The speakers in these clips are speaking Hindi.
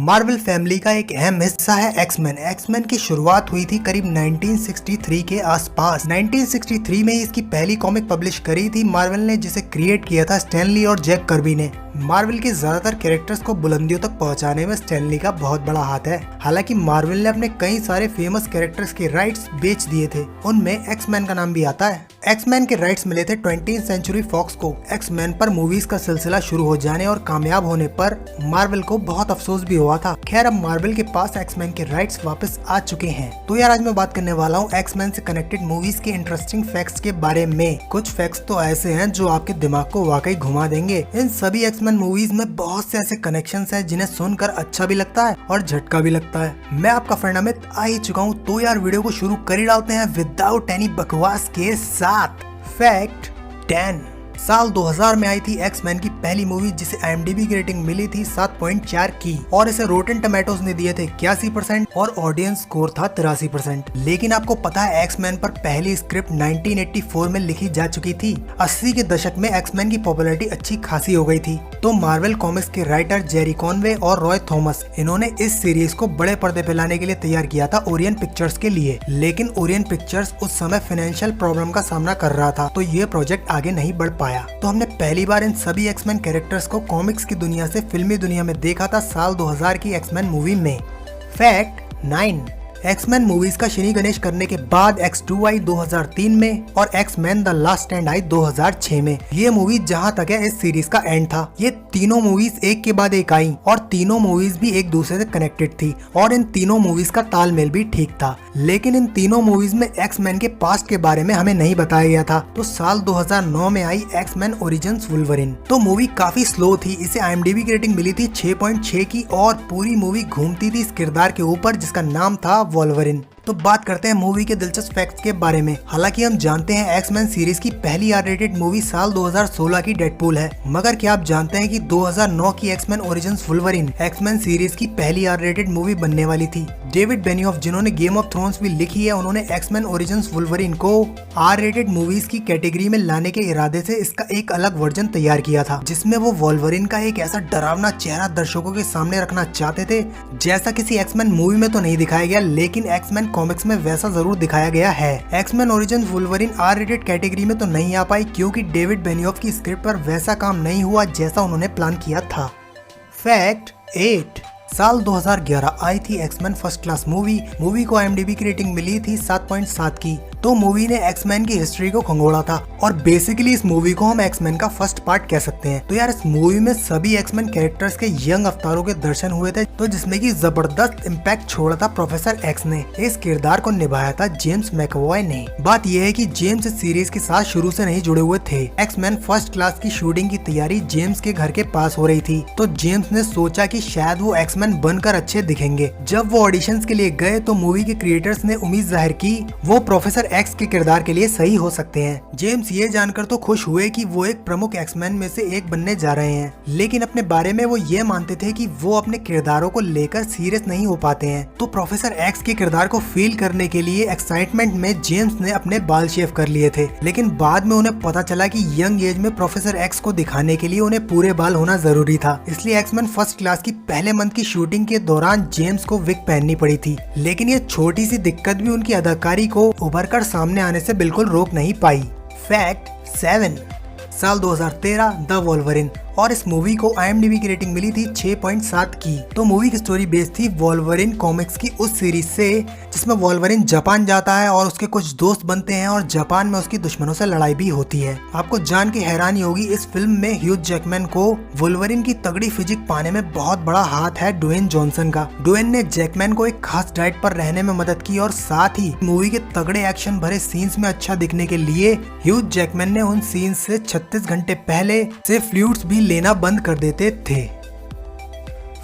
मार्वल फैमिली का एक अहम हिस्सा है एक्समैन। एक्समैन की शुरुआत हुई थी करीब 1963 के आसपास। 1963 में इसकी पहली कॉमिक पब्लिश करी थी मार्वल ने, जिसे क्रिएट किया था स्टैन ली और जैक कर्बी ने। मार्वल के ज्यादातर कैरेक्टर्स को बुलंदियों तक पहुंचाने में स्टैन ली का बहुत बड़ा हाथ है। हालांकि मार्वल ने अपने कई सारे फेमस कैरेक्टर्स के राइट्स बेच दिए थे, उनमें एक्समैन का नाम भी आता है। एक्समैन के राइट्स मिले थे 20th सेंचुरी फॉक्स को। एक्समैन पर मूवीज का सिलसिला शुरू हो जाने और कामयाब होने पर मार्वल को बहुत अफसोस भी हुआ था। खैर, अब मार्वल के पास एक्समैन के राइट्स वापस आ चुके हैं। तो यार, आज मैं बात करने वाला हूँ एक्समैन से कनेक्टेड मूवीज के इंटरेस्टिंग फैक्ट्स के बारे में। कुछ फैक्ट्स तो ऐसे हैं जो आपके दिमाग को वाकई घुमा देंगे। इन सभी एक्समैन मूवीज में बहुत से ऐसे कनेक्शंस हैं जिन्हें सुनकर अच्छा भी लगता है और झटका भी लगता है। मैं आपका फ्रेंड अमित आ ही चुका हूँ, तो यार वीडियो को शुरू कर ही डालते हैं विदाउट एनी बकवास के साथ। फैक्ट 10। साल 2000 में आई थी एक्समैन की पहली मूवी, जिसे IMDb की रेटिंग मिली थी 7.4 की और इसे रोटेन टमेटोज ने दिए थे 81% और ऑडियंस स्कोर था 83%। लेकिन आपको पता है एक्समैन पर पहली स्क्रिप्ट 1984 में लिखी जा चुकी थी। 80 के दशक में एक्समैन की पॉपुलैरिटी अच्छी खासी हो गई थी, तो मार्वल कॉमिक्स के राइटर जेरी कॉनवे और रॉय थॉमस, इन्होंने इस सीरीज को बड़े पर्दे पे लाने के लिए तैयार किया था ओरियन पिक्चर्स के लिए। लेकिन ओरियन पिक्चर्स उस समय फाइनेंशियल प्रॉब्लम का सामना कर रहा था, तो ये प्रोजेक्ट आगे नहीं बढ़ पाया। तो हमने पहली बार इन सभी एक्समैन कैरेक्टर्स को कॉमिक्स की दुनिया से फिल्मी दुनिया में देखा था साल 2000 की एक्समैन मूवी में। फैक्ट 9। एक्समैन मूवीज का श्री गणेश करने के बाद X2 आई 2003 में और एक्समैन द लास्ट स्टैंड आई 2006 में। ये मूवी जहां तक है इस सीरीज का एंड था। ये तीनों मूवीज एक के बाद एक आई और तीनों मूवीज भी एक दूसरे से कनेक्टेड थी और इन तीनों मूवीज का तालमेल भी ठीक था। लेकिन इन तीनों मूवीज में एक्समैन के पास्ट के बारे में हमें नहीं बताया गया था। तो साल 2009 में आई एक्समैन ओरिजिन्स वुल्वरिन। तो मूवी काफी स्लो थी। इसे IMDb की रेटिंग मिली थी 6.6 की और पूरी मूवी घूमती थी इस किरदार के ऊपर जिसका नाम था वोल्वरिन। तो बात करते हैं मूवी के दिलचस्प फैक्ट्स के बारे में। हालांकि हम जानते हैं एक्समैन सीरीज की पहली R-रेटेड मूवी साल 2016 की डेडपूल है, मगर क्या आप जानते हैं कि 2009 की X-Men Origins Wolverine X-Men series की पहली R-रेटेड मूवी बनने वाली थी। डेविड बेनियोफ, जिन्होंने गेम ऑफ थ्रोन्स भी लिखी है, उन्होंने एक्समैन ओरिजिन्स वुल्वरिन को R-रेटेड मूवीज की कैटेगरी में लाने के इरादे से इसका एक अलग वर्जन तैयार किया था, जिसमें वो वोल्वरिन का एक ऐसा डरावना चेहरा दर्शकों के सामने रखना चाहते थे जैसा किसी एक्समैन मूवी में तो नहीं दिखाया गया, लेकिन एक्समैन कॉमिक्स में वैसा जरूर दिखाया गया है। एक्समैन ओरिजिन्स वुल्वरिन R-रेटेड कैटेगरी में तो नहीं आ पाई क्योंकि डेविड बेनियोफ की स्क्रिप्ट पर वैसा काम नहीं हुआ जैसा उन्होंने प्लान किया था। फैक्ट 8। साल 2011 आई थी X-Men First Class movie. Movie को IMDb की रेटिंग मिली थी 7.7 की। तो मूवी ने एक्समैन की हिस्ट्री को खंगोड़ा था और बेसिकली इस मूवी को हम एक्समैन का फर्स्ट पार्ट कह सकते हैं। तो यार, इस मूवी में सभी एक्समैन कैरेक्टर्स के यंग अवतारों के दर्शन हुए थे, तो जिसमें की जबरदस्त इम्पैक्ट छोड़ा था प्रोफेसर एक्स ने। इस किरदार को निभाया था जेम्स मैकवॉय ने। बात यह है कि जेम्स इस सीरीज के साथ शुरू से नहीं जुड़े हुए थे। एक्समैन फर्स्ट क्लास की शूटिंग की तैयारी जेम्स के घर के पास हो रही थी, तो जेम्स ने सोचा कि शायद वो एक्समैन बनकर अच्छे दिखेंगे। जब वो ऑडिशंस के लिए गए तो मूवी के क्रिएटर्स ने उम्मीद जाहिर की वो प्रोफेसर एक्स के किरदार के लिए सही हो सकते हैं। जेम्स ये जानकर तो खुश हुए कि वो एक प्रमुख एक्समैन में से एक बनने जा रहे हैं, लेकिन अपने बारे में वो ये मानते थे कि वो अपने किरदारों को लेकर सीरियस नहीं हो पाते हैं। तो प्रोफेसर एक्स के किरदार को फील करने के लिए एक्साइटमेंट में जेम्स ने अपने बाल शेव कर लिए थे, लेकिन बाद में उन्हें पता चला कि यंग एज में प्रोफेसर एक्स को दिखाने के लिए उन्हें पूरे बाल होना जरूरी था। इसलिए एक्समैन फर्स्ट क्लास की पहले मंथ की शूटिंग के दौरान जेम्स को विग पहननी पड़ी थी, लेकिन ये छोटी सी दिक्कत भी उनकी अदाकारी को उभर कर सामने आने से बिल्कुल रोक नहीं पाई। फैक्ट 7। साल 2013 द वोल्वरिन और इस मूवी को IMDb की रेटिंग मिली थी 6.7 की। तो मूवी की स्टोरी बेस्ड थी वोल्वरिन कॉमिक्स की उस सीरीज से जिसमें वोल्वरिन जापान जाता है और उसके कुछ दोस्त बनते हैं और जापान में उसकी दुश्मनों से लड़ाई भी होती है। आपको जान के हैरानी होगी, इस फिल्म में ह्यूज जैकमैन को वोल्वरिन की तगड़ी फिजिक पाने में बहुत बड़ा हाथ है ड्वेन जॉनसन का। ड्वेन ने जैकमैन को एक खास डाइट पर रहने में मदद की और साथ ही मूवी के तगड़े एक्शन भरे सीन्स में अच्छा दिखने के लिए ह्यूज जैकमैन ने उन सीन्स से 36 घंटे पहले से फ्लूइड्स भी लेना बंद कर देते थे।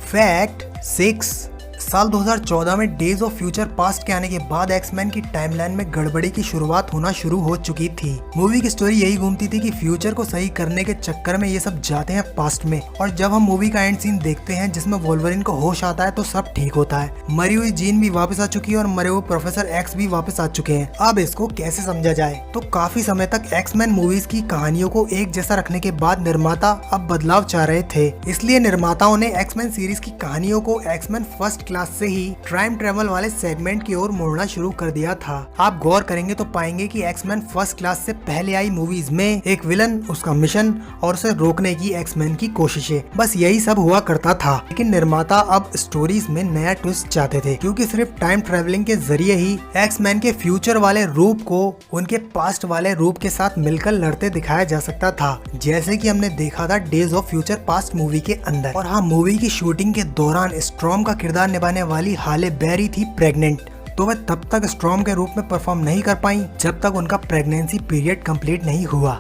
फैक्ट 6। साल 2014 में डेज ऑफ फ्यूचर पास्ट के आने के बाद एक्समैन की टाइमलाइन में गड़बड़ी की शुरुआत होना शुरू हो चुकी थी। मूवी की स्टोरी यही घूमती थी कि फ्यूचर को सही करने के चक्कर में ये सब जाते हैं पास्ट में, और जब हम मूवी का एंड सीन देखते हैं जिसमें वोल्वरिन को होश आता है तो सब ठीक होता है। मरी हुई जीन भी वापस आ चुकी है और मरे हुए प्रोफेसर एक्स भी वापस आ चुके हैं। अब इसको कैसे समझा जाए? तो काफी समय तक एक्समैन मूवीज की कहानियों को एक जैसा रखने के बाद निर्माता अब बदलाव चाह रहे थे, इसलिए निर्माताओं ने एक्समैन सीरीज की कहानियों को एक्समैन फर्स्ट क्लास से ही टाइम ट्रेवल वाले सेगमेंट की ओर मोड़ना शुरू कर दिया था। आप गौर करेंगे तो पाएंगे कि एक्समैन फर्स्ट क्लास से पहले आई मूवीज में एक विलन, उसका मिशन और उसे रोकने की एक्समैन की कोशिशें, बस यही सब हुआ करता था। लेकिन निर्माता अब स्टोरीज में नया ट्विस्ट चाहते थे, क्योंकि सिर्फ टाइम ट्रेवलिंग के जरिए ही एक्समैन के फ्यूचर वाले रूप को उनके पास्ट वाले रूप के साथ मिलकर लड़ते दिखाया जा सकता था, जैसे कि हमने देखा था days of future past movie के अंदर। और हाँ, मूवी की शूटिंग के दौरान स्ट्रॉम का किरदार निभाने वाली हाले बेरी थी प्रेग्नेंट, तो वह तब तक स्ट्रॉम के रूप में परफॉर्म नहीं कर पाई जब तक उनका प्रेगनेंसी पीरियड कंप्लीट नहीं हुआ।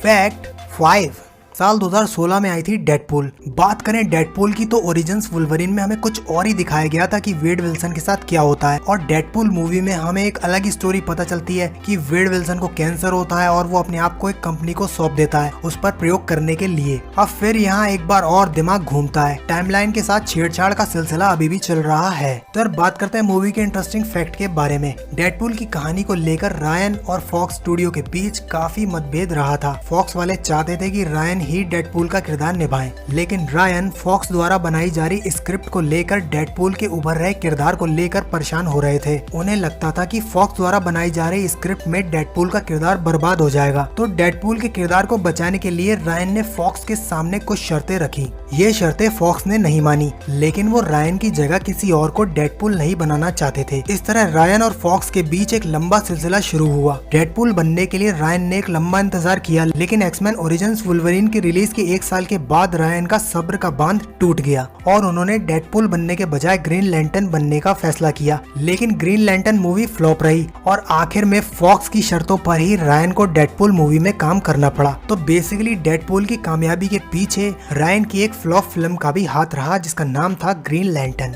फैक्ट 5, साल 2016 में आई थी डेडपूल। बात करें डेडपूल की तो ओरिजिन्स वुल्वरिन में हमें कुछ और ही दिखाया गया था कि वेड विल्सन के साथ क्या होता है, और डेडपूल मूवी में हमें एक अलग ही स्टोरी पता चलती है कि वेड विल्सन को कैंसर होता है और वो अपने आप को एक कंपनी को सौंप देता है उस पर प्रयोग करने के लिए। अब फिर यहाँ एक बार और दिमाग घूमता है, टाइमलाइन के साथ छेड़छाड़ का सिलसिला अभी भी चल रहा है। तो बात करते हैं मूवी के इंटरेस्टिंग फैक्ट के बारे में। डेडपूल की कहानी को लेकर रायन और फॉक्स स्टूडियो के बीच काफी मतभेद रहा था। फॉक्स वाले चाहते थे कि रायन ही डेडपूल का किरदार निभाएं, लेकिन रायन फॉक्स द्वारा बनाई जा रही स्क्रिप्ट को लेकर डेडपूल के उभर रहे किरदार को लेकर परेशान हो रहे थे। उन्हें लगता था कि फॉक्स द्वारा बनाई जा रही स्क्रिप्ट में डेडपूल का किरदार बर्बाद हो जाएगा, तो डेडपूल के किरदार को बचाने के लिए रायन ने फॉक्स के सामने कुछ शर्तें रखी। ये शर्तें फॉक्स ने नहीं मानी, लेकिन वो रायन की जगह किसी और को डेडपूल नहीं बनाना चाहते थे। इस तरह रायन और फॉक्स के बीच एक लंबा सिलसिला शुरू हुआ। डेडपूल बनने के लिए रायन ने एक लंबा इंतजार किया, लेकिन एक्समैन ओरिजिन्स वुल्वरिन की रिलीज के 1 साल के बाद रायन का सब्र का बांध टूट गया और उन्होंने डेडपूल बनने के बजाय ग्रीन लैंटर्न बनने का फैसला किया। लेकिन ग्रीन लैंटर्न मूवी फ्लॉप रही और आखिर में फॉक्स की शर्तों पर ही रायन को डेडपूल मूवी में काम करना पड़ा। तो बेसिकली डेडपूल की कामयाबी के पीछे रायन की एक फ्लॉप फिल्म का भी हाथ रहा, जिसका नाम था ग्रीन लैंटर्न।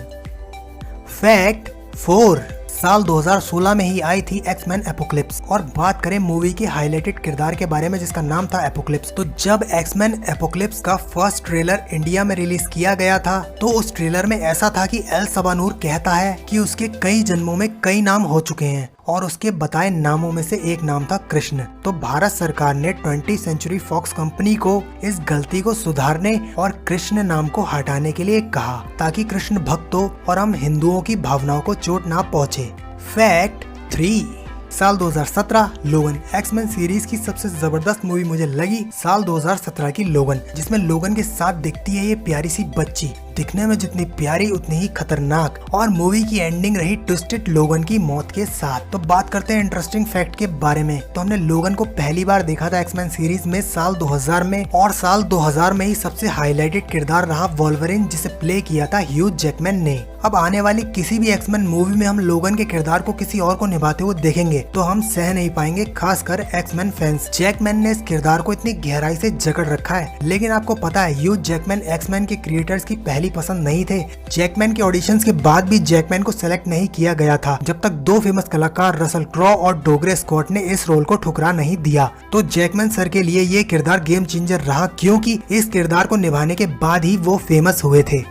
फैक्ट 4, साल 2016 में ही आई थी एक्समैन एपोक्लिप्स। और बात करें मूवी के हाईलाइटेड किरदार के बारे में जिसका नाम था एपोक्लिप्स, तो जब एक्समैन एपोक्लिप्स का फर्स्ट ट्रेलर इंडिया में रिलीज किया गया था तो उस ट्रेलर में ऐसा था कि एल सबानूर कहता है कि उसके कई जन्मों में कई नाम हो चुके हैं और उसके बताए नामों में से एक नाम था कृष्ण। तो भारत सरकार ने 20th सेंचुरी फॉक्स कंपनी को इस गलती को सुधारने और कृष्ण नाम को हटाने के लिए कहा, ताकि कृष्ण भक्तों और हम हिंदुओं की भावनाओं को चोट ना पहुंचे। फैक्ट 3, साल 2017 लोगन। एक्समैन सीरीज की सबसे जबरदस्त मूवी मुझे लगी साल 2017 की लोगन, जिसमें लोगन के साथ दिखती है ये प्यारी सी बच्ची, दिखने में जितनी प्यारी उतनी ही खतरनाक, और मूवी की एंडिंग रही ट्विस्टेड लोगन की मौत के साथ। तो बात करते हैं इंटरेस्टिंग फैक्ट के बारे में। तो हमने लोगन को पहली बार देखा था एक्समैन सीरीज में साल 2000 में, और साल 2000 में ही सबसे हाईलाइटेड किरदार रहा वोल्वरिन, जिसे प्ले किया था ह्यू जैकमैन ने। अब आने वाली किसी भी एक्समैन मूवी में हम लोगन के किरदार को किसी और को निभाते हुए देखेंगे तो हम सह नहीं पाएंगे, खासकर एक्समैन फैंस। जैकमैन ने इस किरदार को इतनी गहराई से जकड़ रखा है, लेकिन आपको पता है ह्यू जैकमैन एक्समैन के क्रिएटर्स की पहली पसंद नहीं थे। जैकमैन के ऑडिशंस के बाद भी जैकमैन को सेलेक्ट नहीं किया गया था, जब तक 2 फेमस कलाकार रसल क्रॉ और डोगरे स्कॉट ने इस रोल को ठुकरा नहीं दिया। तो जैकमैन सर के लिए ये किरदार गेम चेंजर रहा, क्योंकि इस किरदार को निभाने के बाद ही वो फेमस हुए थे।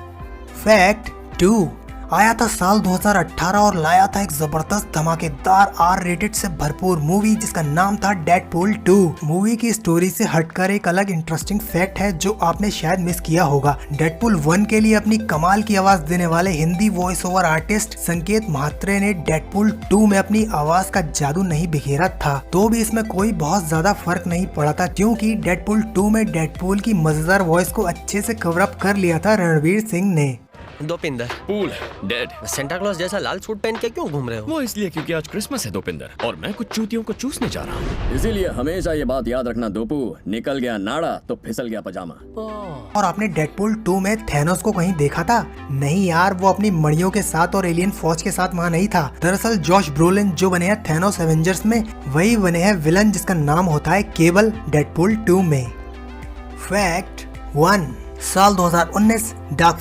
फैक्ट 2, आया था साल 2018 और लाया था एक जबरदस्त धमाकेदार R-रेटेड से भरपूर मूवी जिसका नाम था डेडपूल 2। मूवी की स्टोरी से हटकर एक अलग इंटरेस्टिंग फैक्ट है जो आपने शायद मिस किया होगा। डेडपूल 1 के लिए अपनी कमाल की आवाज देने वाले हिंदी वॉइस ओवर आर्टिस्ट संकेत म्हात्रे ने डेडपूल 2 में अपनी आवाज का जादू नहीं बिखेरा था, तो भी इसमें कोई बहुत ज्यादा फर्क नहीं पड़ा था, क्योंकि डेडपूल 2 में डेडपूल की मजेदार वॉइस को अच्छे से कवर अप कर लिया था रणवीर सिंह ने। Dopinder pool dead. Santa Claus जैसा लाल सूट पहन के क्यों घूम रहे हो? वो इसलिए क्योंकि आज क्रिसमस है दोपिंदर, और मैं कुछ चूतियों को चूसने जा रहा हूँ। इसीलिए हमेशा ये बात याद रखना दोपू, निकल गया नाड़ा तो फिसल गया पजामा। और आपने डेडपूल 2 में थैनोस को कहीं देखा था? नहीं यार, वो अपनी मड़ियों के साथ और एलियन फौज के साथ वहाँ नहीं था। दरअसल जॉश ब्रोलिन जो बने हैं थैनोस एवेंजर्स में, वही बने हैं विलन जिसका नाम होता है केबल डेडपूल 2 में। फैक्ट 1, साल 2019 डार्क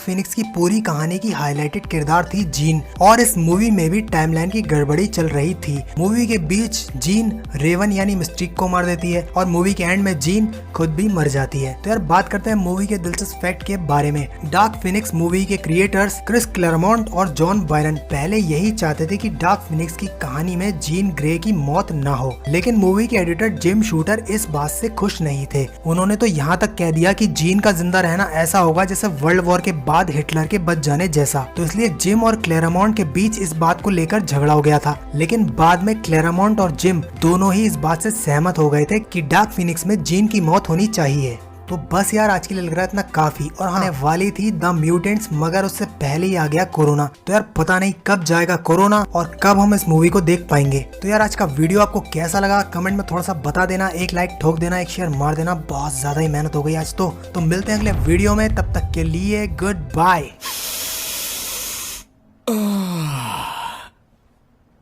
फिनिक्स की पूरी कहानी की हाईलाइटेड किरदार थी जीन, और इस मूवी में भी टाइमलाइन की गड़बड़ी चल रही थी। मूवी के बीच जीन रेवन यानी मिस्टिक को मार देती है और मूवी के एंड में जीन खुद भी मर जाती है। तो यार बात करते हैं मूवी के दिलचस्प फैक्ट के बारे में। डार्क फिनिक्स मूवी के क्रिएटर्स क्रिस क्लैरमोंट और जॉन बायरन पहले यही चाहते थे कि डार्क फिनिक्स की कहानी में जीन ग्रे की मौत न हो, लेकिन मूवी के एडिटर जिम शूटर इस बात से खुश नहीं थे। उन्होंने तो यहाँ तक कह दिया कि जीन का जिंदा रहना ऐसा होगा जैसे वर्ल्ड वॉर के बाद हिटलर के बच जाने जैसा। तो इसलिए जिम और क्लैरमोंट के बीच इस बात को लेकर झगड़ा हो गया था, लेकिन बाद में क्लैरमोंट और जिम दोनों ही इस बात से सहमत हो गए थे कि डार्क फिनिक्स में जीन की मौत होनी चाहिए। तो बस यार आज के लिए लग रहा है इतना काफी, और आने वाली थी द म्यूटेंट्स, मगर उससे पहले ही आ गया कोरोना। तो यार पता नहीं कब जाएगा कोरोना और कब हम इस मूवी को देख पाएंगे। तो यार आज का वीडियो आपको कैसा लगा कमेंट में थोड़ा सा बता देना, एक लाइक ठोक देना, एक शेयर मार देना, बहुत ज्यादा ही मेहनत हो गई आज तो मिलते हैं अगले वीडियो में, तब तक के लिए गुड बाय।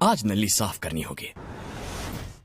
आज नली साफ करनी होगी।